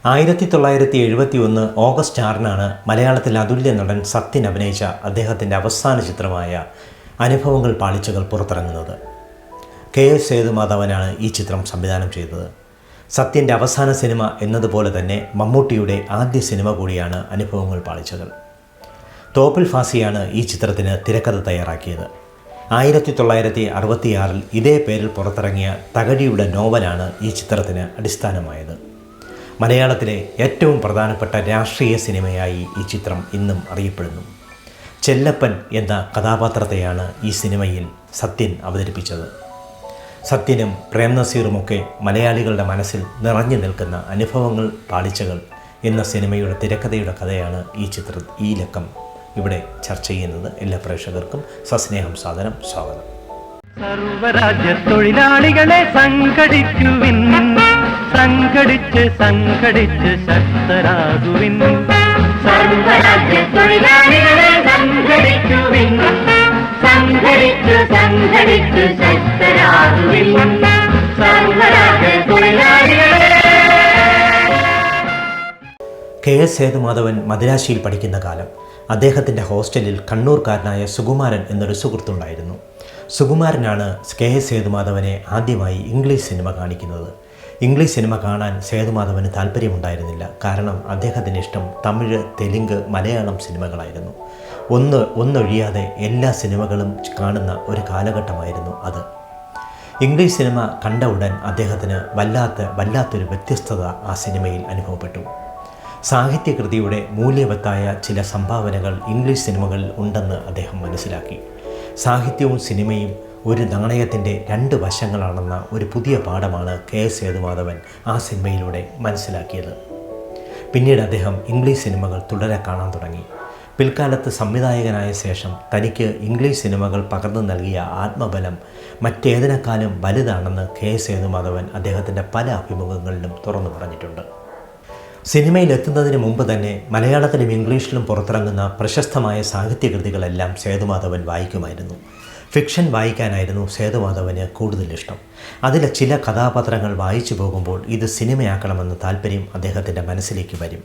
1971 August 6 മലയാളത്തിൽ അതുല്യ നടൻ സത്യൻ അഭിനയിച്ച അദ്ദേഹത്തിൻ്റെ അവസാന ചിത്രമായ അനുഭവങ്ങൾ പാളിച്ചകൾ പുറത്തിറങ്ങുന്നത്. KS സേതുമാധവനാണ് ഈ ചിത്രം സംവിധാനം ചെയ്തത്. സത്യൻ്റെ അവസാന സിനിമ എന്നതുപോലെ തന്നെ മമ്മൂട്ടിയുടെ ആദ്യ സിനിമ കൂടിയാണ് അനുഭവങ്ങൾ പാളിച്ചകൾ. തോപ്പിൽ ഫാസിയാണ് ഈ ചിത്രത്തിന് തിരക്കഥ തയ്യാറാക്കിയത്. 1966 ഇതേ പേരിൽ പുറത്തിറങ്ങിയ തകഴിയുടെ നോവലാണ് ഈ ചിത്രത്തിന് അടിസ്ഥാനമായത്. മലയാളത്തിലെ ഏറ്റവും പ്രധാനപ്പെട്ട രാഷ്ട്രീയ സിനിമയായി ഈ ചിത്രം ഇന്നും അറിയപ്പെടുന്നു. ചെല്ലപ്പൻ എന്ന കഥാപാത്രത്തെയാണ് ഈ സിനിമയിൽ സത്യൻ അവതരിപ്പിച്ചത്. സത്യനും പ്രേം നസീറുമൊക്കെ മലയാളികളുടെ മനസ്സിൽ നിറഞ്ഞു നിൽക്കുന്ന അനുഭവങ്ങൾ പാളിച്ചകൾ എന്ന സിനിമയുടെ തിരക്കഥയുടെ കഥയാണ് ഈ ലക്കം ഇവിടെ ചർച്ച ചെയ്യുന്നത്. എല്ലാ പ്രേക്ഷകർക്കും സസ്നേഹം സാദരം സ്വാഗതം. സർവരാജ്യ തൊഴിലാളികളെ സംഘടിക്കുവിൻ, സംഘടിച്ച് സംഘടിച്ച് ശക്തരാകുവിൻ. സർവരാജ്യ തൊഴിലാളികളെ സംഘടിക്കുവിൻ, സംഘടിച്ച് സംഘടിച്ച് ശക്തരാകുവിൻ. സർവരാജ്യ തൊഴിലാളികളെ. KS സേതുമാധവൻ മദിരാശിയിൽ പഠിക്കുന്ന കാലം അദ്ദേഹത്തിൻ്റെ ഹോസ്റ്റലിൽ കണ്ണൂർക്കാരനായ സുകുമാരൻ എന്നൊരു സുഹൃത്തുണ്ടായിരുന്നു. സുകുമാരനാണ് KS സേതുമാധവനെ ആദ്യമായി ഇംഗ്ലീഷ് സിനിമ കാണിക്കുന്നത്. ഇംഗ്ലീഷ് സിനിമ കാണാൻ സേതുമാധവന് താല്പര്യമുണ്ടായിരുന്നില്ല. കാരണം അദ്ദേഹത്തിന് ഇഷ്ടം തമിഴ്, തെലുങ്ക്, മലയാളം സിനിമകളായിരുന്നു. ഒന്നൊഴിയാതെ എല്ലാ സിനിമകളും കാണുന്ന ഒരു കാലഘട്ടമായിരുന്നു അത്. ഇംഗ്ലീഷ് സിനിമ കണ്ട ഉടൻ അദ്ദേഹത്തിന് വല്ലാത്തൊരു വ്യത്യസ്തത ആ സിനിമയിൽ അനുഭവപ്പെട്ടു. സാഹിത്യകൃതിയുടെ മൂല്യവത്തായ ചില സംഭാവനകൾ ഇംഗ്ലീഷ് സിനിമകളിൽ ഉണ്ടെന്ന് അദ്ദേഹം മനസ്സിലാക്കി. സാഹിത്യവും സിനിമയും ഒരു നാണയത്തിൻ്റെ രണ്ട് വശങ്ങളാണെന്ന ഒരു പുതിയ പാഠമാണ് KS സേതുമാധവൻ ആ സിനിമയിലൂടെ മനസ്സിലാക്കിയത്. പിന്നീട് അദ്ദേഹം ഇംഗ്ലീഷ് സിനിമകൾ തുടരെ കാണാൻ തുടങ്ങി. പിൽക്കാലത്ത് സംവിധായകനായ ശേഷം തനിക്ക് ഇംഗ്ലീഷ് സിനിമകൾ പകർന്നു നൽകിയ ആത്മബലം മറ്റേതിനേക്കാളും വലുതാണെന്ന് KS സേതുമാധവൻ അദ്ദേഹത്തിൻ്റെ പല അഭിമുഖങ്ങളിലും തുറന്നു പറഞ്ഞിട്ടുണ്ട്. സിനിമയിലെത്തുന്നതിന് മുമ്പ് തന്നെ മലയാളത്തിലും ഇംഗ്ലീഷിലും പുറത്തിറങ്ങുന്ന പ്രശസ്തമായ സാഹിത്യകൃതികളെല്ലാം സേതുമാധവൻ വായിക്കുമായിരുന്നു. ഫിക്ഷൻ വായിക്കാനായിരുന്നു സേതുമാധവന് കൂടുതൽ ഇഷ്ടം. അതിലെ ചില കഥാപാത്രങ്ങൾ വായിച്ചു പോകുമ്പോൾ ഇത് സിനിമയാക്കണമെന്ന താല്പര്യം അദ്ദേഹത്തിൻ്റെ മനസ്സിലേക്ക് വരും.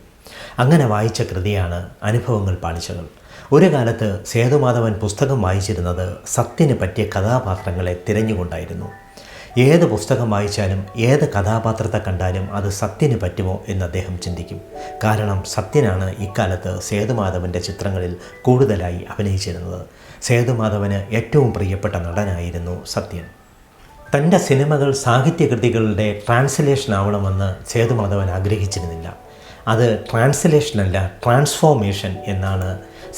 അങ്ങനെ വായിച്ച കൃതിയാണ് അനുഭവങ്ങൾ പാളിച്ചകൾ. ഒരു കാലത്ത് സേതുമാധവൻ പുസ്തകം വായിച്ചിരുന്നത് സത്യന് പറ്റിയ കഥാപാത്രങ്ങളെ തിരഞ്ഞുകൊണ്ടായിരുന്നു. ഏത് പുസ്തകം വായിച്ചാലും ഏത് കഥാപാത്രത്തെ കണ്ടാലും അത് സത്യന് പറ്റുമോ എന്ന് അദ്ദേഹം ചിന്തിക്കും. കാരണം സത്യനാണ് ഇക്കാലത്ത് സേതുമാധവൻ്റെ ചിത്രങ്ങളിൽ കൂടുതലായി അഭിനയിച്ചിരുന്നത്. സേതുമാധവന് ഏറ്റവും പ്രിയപ്പെട്ട നടനായിരുന്നു സത്യൻ. തൻ്റെ സിനിമകൾ സാഹിത്യകൃതികളുടെ ട്രാൻസ്ലേഷൻ ആവണമെന്ന് സേതുമാധവൻ ആഗ്രഹിച്ചിരുന്നില്ല. അത് ട്രാൻസ്ലേഷനല്ല, ട്രാൻസ്ഫോർമേഷൻ എന്നാണ്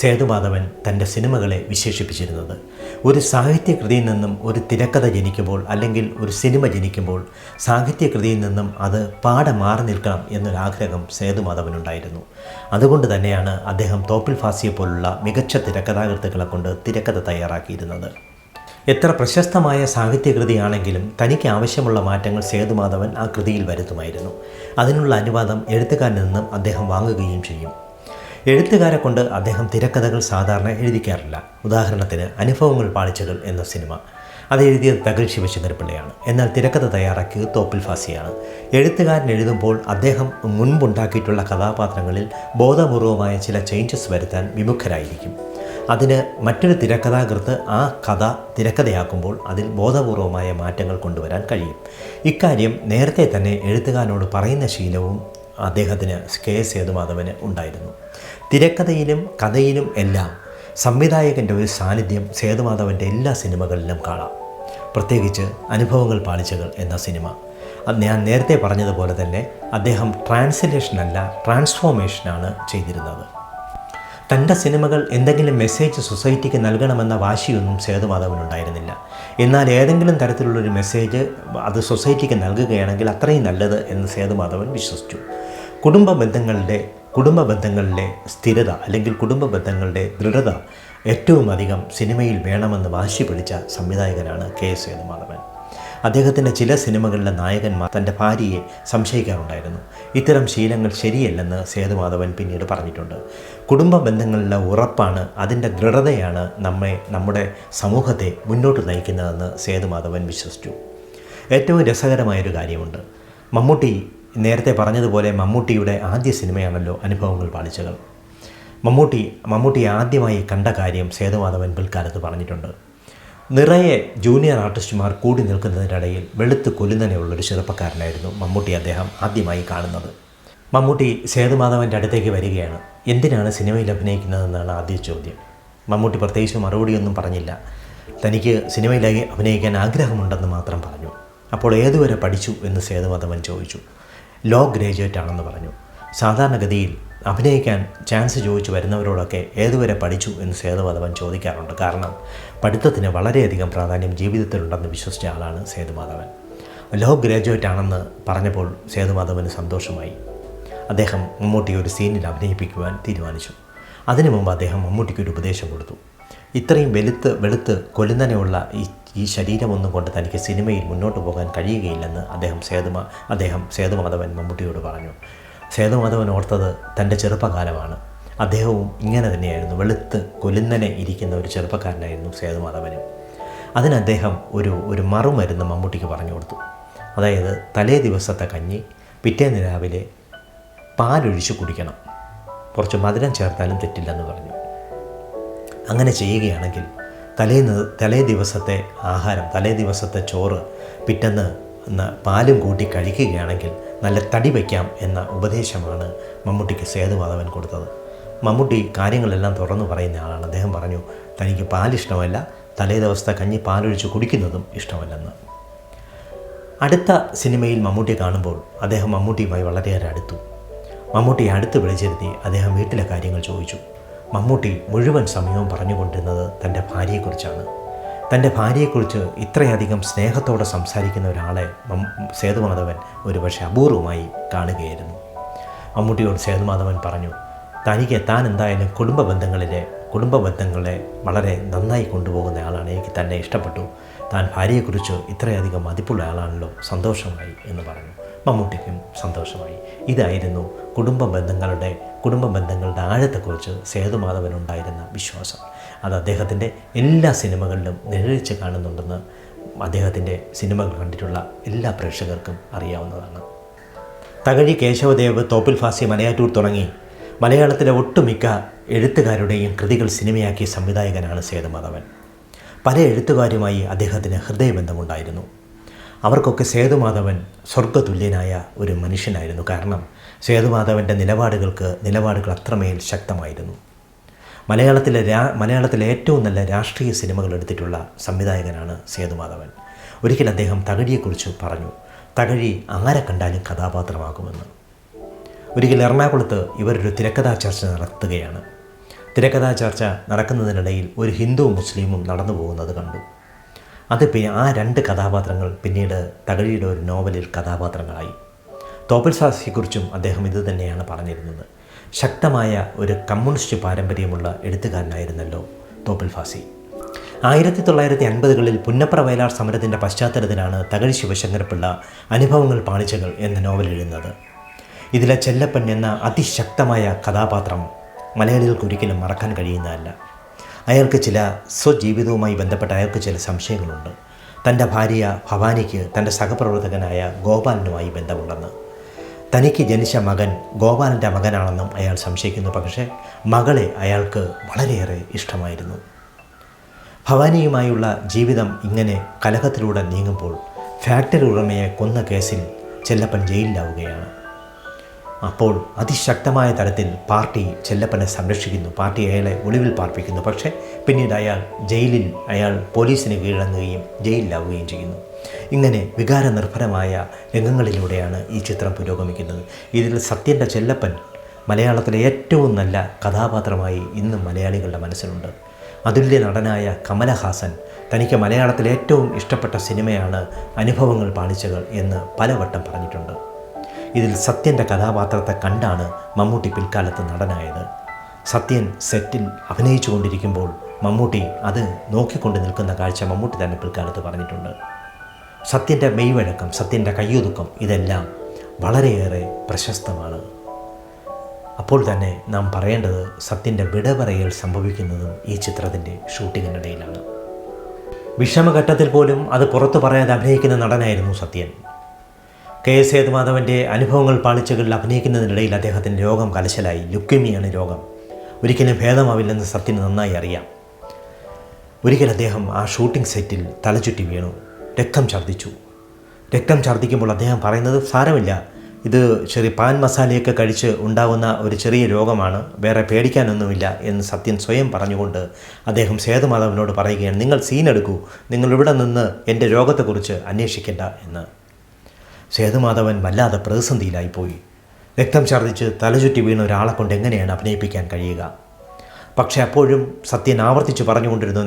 സേതുമാധവൻ തൻ്റെ സിനിമകളെ വിശേഷിപ്പിച്ചിരുന്നത്. ഒരു സാഹിത്യകൃതിയിൽ നിന്നും ഒരു തിരക്കഥ ജനിക്കുമ്പോൾ അല്ലെങ്കിൽ ഒരു സിനിമ ജനിക്കുമ്പോൾ സാഹിത്യകൃതിയിൽ നിന്നും അത് പാടെ മാറി നിൽക്കണം എന്നൊരാഗ്രഹം സേതുമാധവനുണ്ടായിരുന്നു. അതുകൊണ്ട് തന്നെയാണ് അദ്ദേഹം തോപ്പിൽ ഫാസിയെ പോലുള്ള മികച്ച തിരക്കഥാകൃത്തുക്കളെ കൊണ്ട് തിരക്കഥ തയ്യാറാക്കിയിരുന്നത്. എത്ര പ്രശസ്തമായ സാഹിത്യകൃതിയാണെങ്കിലും തനിക്ക് ആവശ്യമുള്ള മാറ്റങ്ങൾ സേതുമാധവൻ ആ കൃതിയിൽ വരുത്തുമായിരുന്നു. അതിനുള്ള അനുവാദം എഴുത്തുകാരിൽ നിന്നും അദ്ദേഹം വാങ്ങുകയും ചെയ്യും. എഴുത്തുകാരെ കൊണ്ട് അദ്ദേഹം തിരക്കഥകൾ സാധാരണ എഴുതിക്കാറില്ല. ഉദാഹരണത്തിന് അനുഭവങ്ങൾ പാളിച്ചകൾ എന്ന സിനിമ അത് എഴുതിയത് തകഴി ശിവശങ്കരപ്പിള്ളയാണ്. എന്നാൽ തിരക്കഥ തയ്യാറാക്കിയത് തോപ്പിൽ ഫാസിയാണ്. എഴുത്തുകാരൻ എഴുതുമ്പോൾ അദ്ദേഹം മുൻപുണ്ടാക്കിയിട്ടുള്ള കഥാപാത്രങ്ങളിൽ ബോധപൂർവമായ ചില ചേഞ്ചസ് വരുത്താൻ വിമുഖരായിരിക്കും. അതിന് മറ്റൊരു തിരക്കഥാകൃത്ത് ആ കഥ തിരക്കഥയാക്കുമ്പോൾ അതിൽ ബോധപൂർവമായ മാറ്റങ്ങൾ കൊണ്ടുവരാൻ കഴിയും. ഇക്കാര്യം നേരത്തെ തന്നെ എഴുത്തുകാരനോട് പറയുന്ന ശീലവും അദ്ദേഹത്തിന് KS സേതുമാധവന് ഉണ്ടായിരുന്നു. തിരക്കഥയിലും കഥയിലും എല്ലാം സംവിധായകൻ്റെ ഒരു സാന്നിധ്യം സേതുമാധവൻ്റെ എല്ലാ സിനിമകളിലും കാണാം. പ്രത്യേകിച്ച് അനുഭവങ്ങൾ പാളിച്ചകൾ എന്ന സിനിമ. ഞാൻ നേരത്തെ പറഞ്ഞതുപോലെ തന്നെ അദ്ദേഹം ട്രാൻസ്ലേഷനല്ല, ട്രാൻസ്ഫോർമേഷനാണ് ചെയ്തിരുന്നത്. തൻ്റെ സിനിമകൾ എന്തെങ്കിലും മെസ്സേജ് സൊസൈറ്റിക്ക് നൽകണമെന്ന വാശിയൊന്നും സേതുമാധവനുണ്ടായിരുന്നില്ല. എന്നാൽ ഏതെങ്കിലും തരത്തിലുള്ളൊരു മെസ്സേജ് അത് സൊസൈറ്റിക്ക് നൽകുകയാണെങ്കിൽ അത്രയും നല്ലത് എന്ന് സേതുമാധവൻ വിശ്വസിച്ചു. കുടുംബ ബന്ധങ്ങളിലെ സ്ഥിരത അല്ലെങ്കിൽ കുടുംബ ബന്ധങ്ങളുടെ ദൃഢത ഏറ്റവും അധികം സിനിമയിൽ വേണമെന്ന് വാശി പിടിച്ച സംവിധായകനാണ് KS സേതുമാധവൻ. അദ്ദേഹത്തിൻ്റെ ചില സിനിമകളിലെ നായകന്മാർ തൻ്റെ ഭാര്യയെ സംശയിക്കാറുണ്ടായിരുന്നു. ഇത്തരം ശീലങ്ങൾ ശരിയല്ലെന്ന് സേതുമാധവൻ പിന്നീട് പറഞ്ഞിട്ടുണ്ട്. കുടുംബ ബന്ധങ്ങളിലെ ഉറപ്പാണ്, അതിൻ്റെ ദൃഢതയാണ് നമ്മുടെ സമൂഹത്തെ മുന്നോട്ട് നയിക്കുന്നതെന്ന് സേതുമാധവൻ വിശ്വസിച്ചു. ഏറ്റവും രസകരമായൊരു കാര്യമുണ്ട്. മമ്മൂട്ടി നേരത്തെ പറഞ്ഞതുപോലെ മമ്മൂട്ടിയുടെ ആദ്യ സിനിമയാണല്ലോ അനുഭവങ്ങൾ പാളിച്ചകൾ. മമ്മൂട്ടി ആദ്യമായി കണ്ട കാര്യം സേതുമാധവൻ പിൽക്കാലത്ത് പറഞ്ഞിട്ടുണ്ട്. നിറയെ ജൂനിയർ ആർട്ടിസ്റ്റുമാർ കൂടി നിൽക്കുന്നതിനിടയിൽ വെളുത്ത് കൊല്ലുന്നതിനുള്ളൊരു ചെറുപ്പക്കാരനായിരുന്നു മമ്മൂട്ടി അദ്ദേഹം ആദ്യമായി കാണുന്നത്. മമ്മൂട്ടി സേതുമാധവൻ്റെ അടുത്തേക്ക് വരികയാണ്. എന്തിനാണ് സിനിമയിൽ അഭിനയിക്കുന്നതെന്നാണ് ആദ്യ ചോദ്യം. മമ്മൂട്ടി പ്രത്യേകിച്ച് മറുപടിയൊന്നും പറഞ്ഞില്ല. തനിക്ക് സിനിമയിലേക്ക് അഭിനയിക്കാൻ ആഗ്രഹമുണ്ടെന്ന് മാത്രം പറഞ്ഞു. അപ്പോൾ ഏതുവരെ പഠിച്ചു എന്ന് സേതുമാധവൻ ചോദിച്ചു. ലോ ഗ്രാജുവേറ്റ് ആണെന്ന് പറഞ്ഞു. സാധാരണഗതിയിൽ അഭിനയിക്കാൻ ചാൻസ് ചോദിച്ചു വരുന്നവരോടൊക്കെ ഏതുവരെ പഠിച്ചു എന്ന് സേതുമാധവൻ ചോദിക്കാറുണ്ട്. കാരണം പഠിത്തത്തിന് വളരെയധികം പ്രാധാന്യം ജീവിതത്തിലുണ്ടെന്ന് വിശ്വസിച്ച ആളാണ് സേതുമാധവൻ. ലോ ഗ്രാജുവേറ്റ് ആണെന്ന് പറഞ്ഞപ്പോൾ സേതുമാധവന് സന്തോഷമായി. അദ്ദേഹം മമ്മൂട്ടിയെ ഒരു സീനിൽ അഭിനയിപ്പിക്കുവാൻ തീരുമാനിച്ചു. അതിനു മുമ്പ് അദ്ദേഹം മമ്മൂട്ടിക്കൊരു ഉപദേശം കൊടുത്തു. ഇത്രയും വെളുത്ത് കൊല്ലുന്നതിനുള്ള ഈ ശരീരമൊന്നും കൊണ്ട് തനിക്ക് സിനിമയിൽ മുന്നോട്ട് പോകാൻ കഴിയുകയില്ലെന്ന് അദ്ദേഹം സേതുമാധവൻ മമ്മൂട്ടിയോട് പറഞ്ഞു. സേതുമാധവൻ ഓർത്തത് തൻ്റെ ചെറുപ്പകാലമാണ്. അദ്ദേഹവും ഇങ്ങനെ തന്നെയായിരുന്നു. വെളുത്ത് കൊല്ലുന്നനെ ഇരിക്കുന്ന ഒരു ചെറുപ്പക്കാരനായിരുന്നു സേതുമാധവനും. അതിന് അദ്ദേഹം ഒരു മറുമരുന്ന് മമ്മൂട്ടിക്ക് പറഞ്ഞു കൊടുത്തു. അതായത് തലേ ദിവസത്തെ കഞ്ഞി പിറ്റേന്ന് രാവിലെ പാലൊഴിച്ച് കുടിക്കണം, കുറച്ച് മധുരം ചേർത്താലും തെറ്റില്ലെന്ന് പറഞ്ഞു. അങ്ങനെ ചെയ്യുകയാണെങ്കിൽ തലേ ദിവസത്തെ ആഹാരം, തലേ ദിവസത്തെ ചോറ് പിറ്റേന്ന് പാലും കൂട്ടി കഴിക്കുകയാണെങ്കിൽ നല്ല തടി വയ്ക്കാം എന്ന ഉപദേശമാണ് മമ്മൂട്ടിക്ക് സേതുമാധവൻ കൊടുത്തത്. മമ്മൂട്ടി കാര്യങ്ങളെല്ലാം തുറന്നു പറയുന്ന ആളാണ്. അദ്ദേഹം പറഞ്ഞു തനിക്ക് പാലിഷ്ടമല്ല, തലേ ദിവസത്തെ കഞ്ഞി പാലൊഴിച്ച് കുടിക്കുന്നതും ഇഷ്ടമല്ലെന്ന്. അടുത്ത സിനിമയിൽ മമ്മൂട്ടി കാണുമ്പോൾ അദ്ദേഹം മമ്മൂട്ടിയുമായി വളരെയേറെ അടുത്തു. മമ്മൂട്ടിയെ അടുത്ത് വിളിച്ചിരുത്തി അദ്ദേഹം വീട്ടിലെ കാര്യങ്ങൾ ചോദിച്ചു. മമ്മൂട്ടി മുഴുവൻ സമയവും പറഞ്ഞുകൊണ്ടിരുന്നത് തൻ്റെ ഭാര്യയെക്കുറിച്ചാണ്. തൻ്റെ ഭാര്യയെക്കുറിച്ച് ഇത്രയധികം സ്നേഹത്തോടെ സംസാരിക്കുന്ന ഒരാളെ സേതുമാധവൻ ഒരുപക്ഷെ അപൂർവമായി കാണുകയായിരുന്നു. മമ്മൂട്ടിയോട് സേതുമാധവൻ പറഞ്ഞു, താൻ എന്തായാലും കുടുംബബന്ധങ്ങളെ വളരെ നന്നായി കൊണ്ടുപോകുന്ന ആളാണ്, എനിക്ക് തന്നെ ഇഷ്ടപ്പെട്ടു, താൻ ഭാര്യയെക്കുറിച്ച് ഇത്രയധികം മതിപ്പുള്ള ആളാണല്ലോ, സന്തോഷമായി എന്ന് പറഞ്ഞു. മമ്മൂട്ടിക്കും സന്തോഷമായി. ഇതായിരുന്നു കുടുംബ ബന്ധങ്ങളുടെ ആഴത്തെക്കുറിച്ച് സേതുമാധവനുണ്ടായിരുന്ന വിശ്വാസം. അത് അദ്ദേഹത്തിൻ്റെ എല്ലാ സിനിമകളിലും നിഴലിച്ച് കാണുന്നുണ്ടെന്ന് അദ്ദേഹത്തിൻ്റെ സിനിമകൾ കണ്ടിട്ടുള്ള എല്ലാ പ്രേക്ഷകർക്കും അറിയാവുന്നതാണ്. തകഴി കേശവദേവ്, തോപ്പിൽ ഫാസി, മലയാറ്റൂർ തുടങ്ങി മലയാളത്തിലെ ഒട്ടുമിക്ക എഴുത്തുകാരുടെയും കൃതികൾ സിനിമയാക്കിയ സംവിധായകനാണ് സേതുമാധവൻ. പല എഴുത്തുകാരുമായി അദ്ദേഹത്തിന് ഹൃദയബന്ധമുണ്ടായിരുന്നു. അവർക്കൊക്കെ സേതുമാധവൻ സ്വർഗ്ഗതുല്യനായ ഒരു മനുഷ്യനായിരുന്നു. കാരണം സേതുമാധവൻ്റെ നിലപാടുകൾ അത്രമേൽ ശക്തമായിരുന്നു. മലയാളത്തിലെ ഏറ്റവും നല്ല രാഷ്ട്രീയ സിനിമകൾ എടുത്തിട്ടുള്ള സംവിധായകനാണ് സേതുമാധവൻ. ഒരിക്കൽ അദ്ദേഹം തകഴിയെക്കുറിച്ച് പറഞ്ഞു, തകഴി ആരെ കണ്ടാലും കഥാപാത്രമാകുമെന്ന്. ഒരിക്കൽ എറണാകുളത്ത് ഇവരൊരു തിരക്കഥാ ചർച്ച നടത്തുകയാണ്. തിരക്കഥാ ചർച്ച നടക്കുന്നതിനിടയിൽ ഒരു ഹിന്ദുവും മുസ്ലിമും നടന്നു പോകുന്നത് കണ്ടു. ആ രണ്ട് കഥാപാത്രങ്ങൾ പിന്നീട് തകഴിയുടെ ഒരു നോവലിൽ കഥാപാത്രങ്ങളായി. തോപ്പിൽ ഫാസിയെക്കുറിച്ചും അദ്ദേഹം ഇത് തന്നെയാണ് പറഞ്ഞിരുന്നത്. ശക്തമായ ഒരു കമ്മ്യൂണിസ്റ്റ് പാരമ്പര്യമുള്ള എഴുത്തുകാരനായിരുന്നല്ലോ തോപ്പിൽ ഫാസി. 1950കളിൽ പുന്നപ്ര വയലാർ സമരത്തിൻ്റെ പശ്ചാത്തലത്തിലാണ് തകഴി ശിവശങ്കരപ്പിള്ള അനുഭവങ്ങൾ പാളിച്ചകൾ എന്ന നോവൽ എഴുതുന്നത്. ഇതിലെ ചെല്ലപ്പൻ എന്ന അതിശക്തമായ കഥാപാത്രം മലയാളികൾക്ക് ഒരിക്കലും മറക്കാൻ കഴിയുന്നതല്ല. അയാൾക്ക് സ്വജീവിതവുമായി ബന്ധപ്പെട്ട അയാൾക്ക് ചില സംശയങ്ങളുണ്ട്. തൻ്റെ ഭാര്യ ഭവാനിക്ക് തൻ്റെ സഹപ്രവർത്തകനായ ഗോപാലനുമായി ബന്ധമുണ്ടെന്ന്, തനിക്ക് ജനിച്ച മകൻ ഗോപാലൻ്റെ മകനാണെന്നും അയാൾ സംശയിക്കുന്നു. പക്ഷേ മകളെ അയാൾക്ക് വളരെയേറെ ഇഷ്ടമായിരുന്നു. ഭവാനിയുമായുള്ള ജീവിതം ഇങ്ങനെ കലഹത്തിലൂടെ നീങ്ങുമ്പോൾ ഫാക്ടറി ഉടമയെ കൊന്ന കേസിൽ ചെല്ലപ്പൻ ജയിലിലാവുകയാണ്. അപ്പോൾ അതിശക്തമായ തരത്തിൽ പാർട്ടി ചെല്ലപ്പനെ സംരക്ഷിക്കുന്നു. പാർട്ടി അയാളെ ഒളിവിൽ പാർപ്പിക്കുന്നു. പക്ഷേ പിന്നീട് അയാൾ പോലീസിന് കീഴടങ്ങുകയും ജയിലിലാവുകയും ചെയ്യുന്നു. ഇങ്ങനെ വികാരനിർഭരമായ രംഗങ്ങളിലൂടെയാണ് ഈ ചിത്രം പുരോഗമിക്കുന്നത്. ഇതിൽ സത്യൻ്റെ ചെല്ലപ്പൻ മലയാളത്തിലെ ഏറ്റവും നല്ല കഥാപാത്രമായി ഇന്നും മലയാളികളുടെ മനസ്സിലുണ്ട്. അതുല്യ നടനായ കമലഹാസൻ തനിക്ക് മലയാളത്തിലെ ഏറ്റവും ഇഷ്ടപ്പെട്ട സിനിമയാണ് അനുഭവങ്ങൾ പാളിച്ചകൾ എന്ന് പലവട്ടം പറഞ്ഞിട്ടുണ്ട്. ഇതിൽ സത്യൻ്റെ കഥാപാത്രത്തെ കണ്ടാണ് മമ്മൂട്ടി പിൽക്കാലത്ത് നടനായത്. സത്യൻ സെറ്റിൽ അഭിനയിച്ചു കൊണ്ടിരിക്കുമ്പോൾ മമ്മൂട്ടി അത് നോക്കിക്കൊണ്ട് നിൽക്കുന്ന കാഴ്ച മമ്മൂട്ടി തന്നെ പിൽക്കാലത്ത് പറഞ്ഞിട്ടുണ്ട്. സത്യൻ്റെ മെയ്വഴക്കം, സത്യൻ്റെ കയ്യൊതുക്കം, ഇതെല്ലാം വളരെയേറെ പ്രശസ്തമാണ്. അപ്പോൾ തന്നെ നാം പറയേണ്ടത് സത്യൻ്റെ വിടപറയൽ സംഭവിക്കുന്നതും ഈ ചിത്രത്തിൻ്റെ ഷൂട്ടിങ്ങിനിടയിലാണ്. വിഷമഘട്ടത്തിൽ പോലും അത് പുറത്തു പറയാതെ അഭിനയിക്കുന്ന നടനായിരുന്നു സത്യൻ. കെ.എസ്. സേതുമാധവൻ്റെ അനുഭവങ്ങൾ പാളിച്ചകളിൽ അഭിനയിക്കുന്നതിനിടയിൽ അദ്ദേഹത്തിന് രോഗം കലശലായി. ലുക്കേമിയാണ് രോഗം. ഒരിക്കലും ഭേദമാവില്ലെന്ന് സത്യന് നന്നായി അറിയാം. ഒരിക്കൽ അദ്ദേഹം ആ ഷൂട്ടിംഗ് സെറ്റിൽ തലചുറ്റി വീണു. രക്തം ഛർദ്ദിക്കുമ്പോൾ അദ്ദേഹം പറയുന്നത്, സാരമില്ല, ഇത് ചെറിയ പാൻ മസാലയൊക്കെ കഴിച്ച് ഉണ്ടാകുന്ന ഒരു ചെറിയ രോഗമാണ്, വേറെ പേടിക്കാനൊന്നുമില്ല എന്ന് സത്യൻ സ്വയം പറഞ്ഞുകൊണ്ട് അദ്ദേഹം സേതുമാധവനോട് പറയുകയാണ്, നിങ്ങൾ സീനെടുക്കൂ, നിങ്ങൾ ഇവിടെ നിന്ന് എൻ്റെ രോഗത്തെക്കുറിച്ച് അന്വേഷിക്കേണ്ട എന്ന്. സേതുമാധവൻ വല്ലാതെ പ്രതിസന്ധിയിലായിപ്പോയി. രക്തം ഛർദ്ദിച്ച് തലചുറ്റി വീണ ഒരാളെ കൊണ്ട് എങ്ങനെയാണ് അഭിനയിപ്പിക്കാൻ കഴിയുക? പക്ഷേ അപ്പോഴും സത്യൻ ആവർത്തിച്ച് പറഞ്ഞുകൊണ്ടിരുന്നു,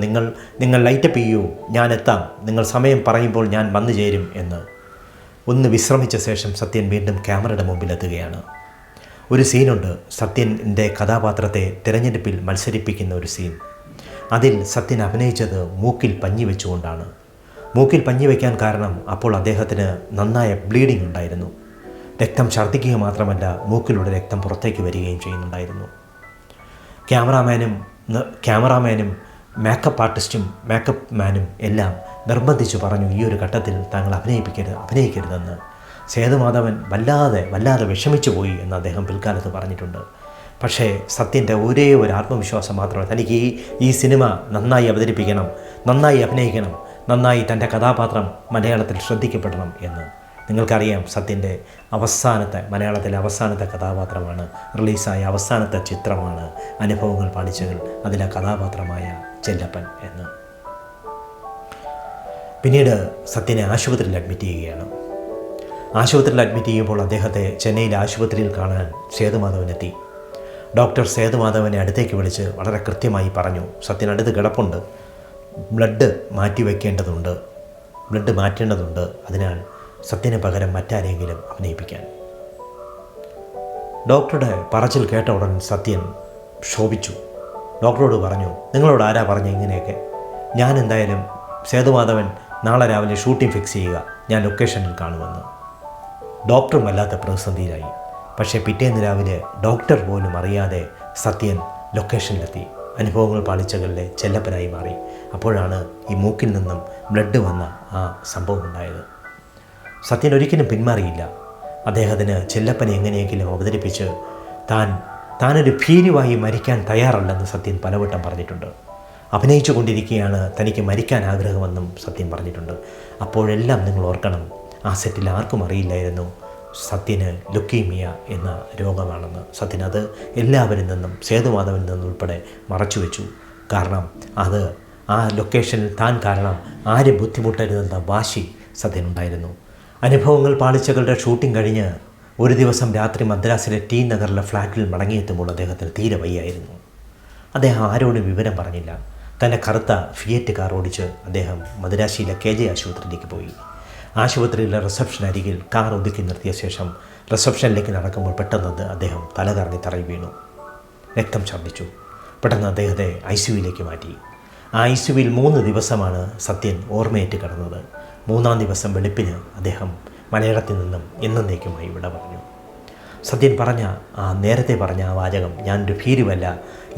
നിങ്ങൾ ലൈറ്റപ്പ് ചെയ്യൂ, ഞാൻ എത്താം, നിങ്ങൾ സമയം പറയുമ്പോൾ ഞാൻ വന്നു ചേരും എന്ന്. ഒന്ന് വിശ്രമിച്ച ശേഷം സത്യൻ വീണ്ടും ക്യാമറയുടെ മുമ്പിലെത്തുകയാണ്. ഒരു സീനുണ്ട്, സത്യൻ്റെ കഥാപാത്രത്തെ തിരഞ്ഞെടുപ്പിൽ മത്സരിപ്പിക്കുന്ന ഒരു സീൻ. അതിൽ സത്യൻ അഭിനയിച്ചത് മൂക്കിൽ പഞ്ഞി വെച്ചുകൊണ്ടാണ്. മൂക്കിൽ പഞ്ഞി വയ്ക്കാൻ കാരണം അപ്പോൾ അദ്ദേഹത്തിന് നന്നായ ബ്ലീഡിംഗ് ഉണ്ടായിരുന്നു. രക്തം ഛർദ്ദിക്കുക മാത്രമല്ല, മൂക്കിലൂടെ രക്തം പുറത്തേക്ക് വരികയും ചെയ്യുന്നുണ്ടായിരുന്നു. ക്യാമറാമാനും മേക്കപ്പ് ആർട്ടിസ്റ്റും മേക്കപ്പ് മാനും എല്ലാം നിർബന്ധിച്ചു പറഞ്ഞു, ഈ ഒരു ഘട്ടത്തിൽ താങ്കൾ അഭിനയിക്കരുതെന്ന്. സേതുമാധവൻ വല്ലാതെ വിഷമിച്ചു പോയി എന്ന് അദ്ദേഹം പിൽക്കാലത്ത് പറഞ്ഞിട്ടുണ്ട്. പക്ഷേ സത്യൻ്റെ ഒരേ ഒരു ആത്മവിശ്വാസം മാത്രമേ, തനിക്ക് ഈ സിനിമ നന്നായി അവതരിപ്പിക്കണം, നന്നായി അഭിനയിക്കണം, നന്നായി തൻ്റെ കഥാപാത്രം മലയാളത്തിൽ ശ്രദ്ധിക്കപ്പെടണം എന്ന്. നിങ്ങൾക്കറിയാം, സത്യൻ്റെ മലയാളത്തിലെ അവസാനത്തെ കഥാപാത്രമാണ്, റിലീസായ അവസാനത്തെ ചിത്രമാണ് അനുഭവങ്ങൾ പാളിച്ചകൾ, അതിലെ കഥാപാത്രമായ ചെല്ലപ്പൻ എന്ന്. പിന്നീട് സത്യനെ ആശുപത്രിയിൽ അഡ്മിറ്റ് ചെയ്യുകയാണ്. ആശുപത്രിയിൽ അഡ്മിറ്റ് ചെയ്യുമ്പോൾ അദ്ദേഹത്തെ ചെന്നൈയിലെ ആശുപത്രിയിൽ കാണാൻ സേതുമാധവനെത്തി. ഡോക്ടർ സേതുമാധവനെ അടുത്തേക്ക് വിളിച്ച് വളരെ കൃത്യമായി പറഞ്ഞു, സത്യൻ അടുത്ത് കിടപ്പുണ്ട്, ബ്ലഡ് മാറ്റേണ്ടതുണ്ട്, അതിനാൽ സത്യന് പകരം മറ്റാരെങ്കിലും അഭിനയിപ്പിക്കാൻ. ഡോക്ടറുടെ പറച്ചിൽ കേട്ട ഉടൻ സത്യൻ ക്ഷോഭിച്ചു. ഡോക്ടറോട് പറഞ്ഞു, നിങ്ങളോട് ആരാ പറഞ്ഞു ഇങ്ങനെയൊക്കെ? ഞാൻ എന്തായാലും സേതുമാധവൻ നാളെ രാവിലെ ഷൂട്ടിംഗ് ഫിക്സ് ചെയ്യുക, ഞാൻ ലൊക്കേഷനിൽ കാണുമെന്ന്. ഡോക്ടറും വല്ലാത്ത പ്രതിസന്ധിയിലായി. പക്ഷേ പിറ്റേന്ന് രാവിലെ ഡോക്ടർ പോലും അറിയാതെ സത്യൻ ലൊക്കേഷനിലെത്തി. അനുഭവങ്ങൾ പാളിച്ചകളിലെ ചെല്ലപ്പനായി മാറി. അപ്പോഴാണ് ഈ മൂക്കിൽ നിന്നും ബ്ലഡ് വന്ന ആ സംഭവം ഉണ്ടായത്. സത്യൻ ഒരിക്കലും പിന്മാറിയില്ല. അദ്ദേഹത്തിന് ചെല്ലപ്പനെ എങ്ങനെയെങ്കിലും അവതരിപ്പിച്ച് താനൊരു ഭീരുവായി മരിക്കാൻ തയ്യാറല്ലെന്ന് സത്യൻ പലവട്ടം പറഞ്ഞിട്ടുണ്ട്. അഭിനയിച്ചു കൊണ്ടിരിക്കുകയാണ്, തനിക്ക് മരിക്കാൻ ആഗ്രഹമെന്നും സത്യൻ പറഞ്ഞിട്ടുണ്ട്. അപ്പോഴെല്ലാം നിങ്ങൾ ഓർക്കണം, ആ സെറ്റിൽ ആർക്കും അറിയില്ലായിരുന്നു സത്യന് ലുക്കീമിയ എന്ന രോഗമാണെന്ന്. സത്യൻ അത് എല്ലാവരിൽ നിന്നും, സേതുമാധവനിൽ നിന്നും ഉൾപ്പെടെ മറച്ചു വെച്ചു. കാരണം ആ ലൊക്കേഷനിൽ താൻ കാരണം ആരും ബുദ്ധിമുട്ടരുതെന്ന വാശി സത്യനുണ്ടായിരുന്നു. അനുഭവങ്ങൾ പാളിച്ചകളുടെ ഷൂട്ടിംഗ് കഴിഞ്ഞ് ഒരു ദിവസം രാത്രി മദ്രാസിലെ ടി നഗറിലെ ഫ്ലാറ്റിൽ മടങ്ങിയെത്തുമ്പോൾ അദ്ദേഹത്തിന് തീരെ വയ്യായിരുന്നു. അദ്ദേഹം ആരോടും വിവരം പറഞ്ഞില്ല. തൻ്റെ കറുത്ത ഫിയറ്റ് കാർ ഓടിച്ച് അദ്ദേഹം മദ്രാശിയിലെ KJ ആശുപത്രിയിലേക്ക് പോയി. ആശുപത്രിയിലെ റിസപ്ഷൻ അരികിൽ കാർ ഒതുക്കി നിർത്തിയ ശേഷം റിസപ്ഷനിലേക്ക് നടക്കുമ്പോൾ പെട്ടെന്ന് അദ്ദേഹം തലകറങ്ങി തറയിൽ വീണു. രക്തം ഛർദ്ദിച്ചു. പെട്ടെന്ന് അദ്ദേഹത്തെ ICUവിലേക്ക് മാറ്റി. ആ ICUവിൽ 3 ദിവസമാണ് സത്യൻ ഓർമ്മയേറ്റ് കിടന്നത്. 3-ാം ദിവസം വെളുപ്പിന് അദ്ദേഹം മലയാളത്തിൽ നിന്നും എന്നേക്കുമായി വിട പറഞ്ഞു. സത്യൻ നേരത്തെ പറഞ്ഞ ആ വാചകം, ഞാനൊരു ഭീരുവല്ല,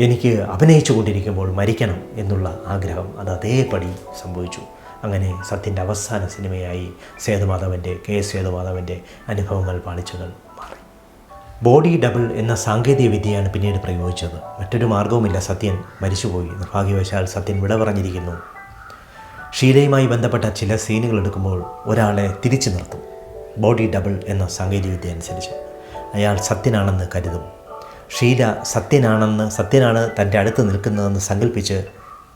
എനിക്ക് അഭിനയിച്ചു കൊണ്ടിരിക്കുമ്പോൾ മരിക്കണം എന്നുള്ള ആഗ്രഹം, അത് അതേപടി സംഭവിച്ചു. അങ്ങനെ സത്യൻ്റെ അവസാന സിനിമയായി KS സേതുമാധവൻ്റെ അനുഭവങ്ങൾ പാളിച്ചകൾ മാറി. ബോഡി ഡബിൾ എന്ന സാങ്കേതിക വിദ്യയാണ് പിന്നീട് പ്രയോഗിച്ചത്. മറ്റൊരു മാർഗവുമില്ല, സത്യൻ മരിച്ചുപോയി. നിർഭാഗ്യവശാൽ സത്യൻ വിട പറഞ്ഞിരിക്കുന്നു. ഷീലയുമായി ബന്ധപ്പെട്ട ചില സീനുകൾ എടുക്കുമ്പോൾ ഒരാളെ തിരിച്ചു നിർത്തും. ബോഡി ഡബിൾ എന്ന സാങ്കേതികവിദ്യ അനുസരിച്ച് അയാൾ സത്യനാണെന്ന് കരുതും. ഷീല സത്യനാണ് തൻ്റെ അടുത്ത് നിൽക്കുന്നതെന്ന് സങ്കല്പിച്ച്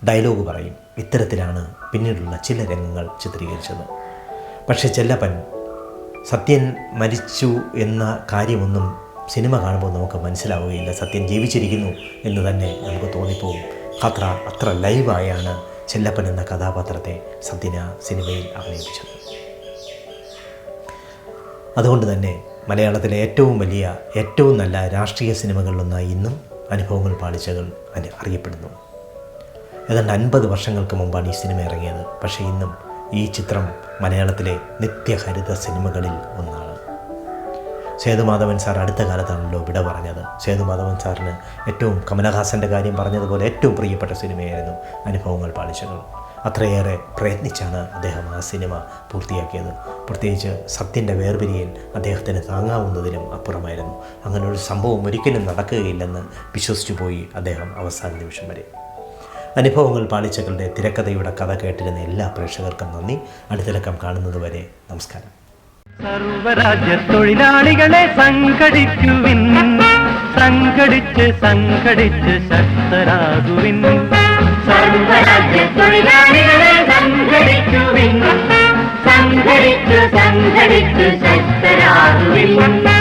ഡയലോഗ് പറയും. ഇത്തരത്തിലാണ് പിന്നീടുള്ള ചില രംഗങ്ങൾ ചിത്രീകരിച്ചത്. പക്ഷേ ചെല്ലപ്പൻ സത്യൻ മരിച്ചു എന്ന കാര്യമൊന്നും സിനിമ കാണുമ്പോൾ നമുക്ക് മനസ്സിലാവുകയില്ല. സത്യൻ ജീവിച്ചിരിക്കുന്നു എന്ന് തന്നെ നമുക്ക് തോന്നിപ്പോവും. അത്ര ലൈവായാണ് ചെല്ലപ്പൻ എന്ന കഥാപാത്രത്തെ സത്യൻ ആ സിനിമയിൽ അഭിനയിപ്പിച്ചത്. അതുകൊണ്ട് തന്നെ മലയാളത്തിലെ ഏറ്റവും നല്ല രാഷ്ട്രീയ സിനിമകളിലൊന്നായി ഇന്നും അനുഭവങ്ങൾ പാളിച്ചകൾ അറിയപ്പെടുന്നു. ഏതാണ്ട് 50 വർഷങ്ങൾക്ക് മുമ്പാണ് ഈ സിനിമ ഇറങ്ങിയത്. പക്ഷേ ഇന്നും ഈ ചിത്രം മലയാളത്തിലെ നിത്യഹരിത സിനിമകളിൽ ഒന്നാണ്. സേതുമാധവൻ സാർ അടുത്ത കാലത്താണല്ലോ വിട പറഞ്ഞത്. സേതുമാധവൻ സാറിന് കമലഹാസൻ്റെ കാര്യം പറഞ്ഞതുപോലെ ഏറ്റവും പ്രിയപ്പെട്ട സിനിമയായിരുന്നു അനുഭവങ്ങൾ പാളിച്ചകൾ. അത്രയേറെ പ്രയത്നിച്ചാണ് അദ്ദേഹം ആ സിനിമ പൂർത്തിയാക്കിയത്. പ്രത്യേകിച്ച് സത്യൻ്റെ വേർപിരിയൽ അദ്ദേഹത്തിന് താങ്ങാവുന്നതിലും അപ്പുറമായിരുന്നു. അങ്ങനെ ഒരു സംഭവം ഒരിക്കലും നടക്കുകയില്ലെന്ന് വിശ്വസിച്ചു പോയി അദ്ദേഹം അവസാന നിമിഷം വരെ. അനുഭവങ്ങൾ പാളിച്ചകളുടെ തിരക്കഥയുടെ കഥ കേട്ടിരുന്ന എല്ലാ പ്രേക്ഷകർക്കും നന്ദി. അടുത്ത ലക്കം കാണുന്നതുവരെ നമസ്കാരം. സർവരാജ്യ തൊഴിലാളികളെ സംഘടിക്കുവിൻ, സംഘടിച്ച് സംഘടിച്ച് ശക്തരാകുവിൻ. സർവരാജ്യ തൊഴിലാളികളെ സംഘടിക്കുവിൻ, സംഘടിച്ച് സംഘടിച്ച് ശക്തരാകുവിൻ.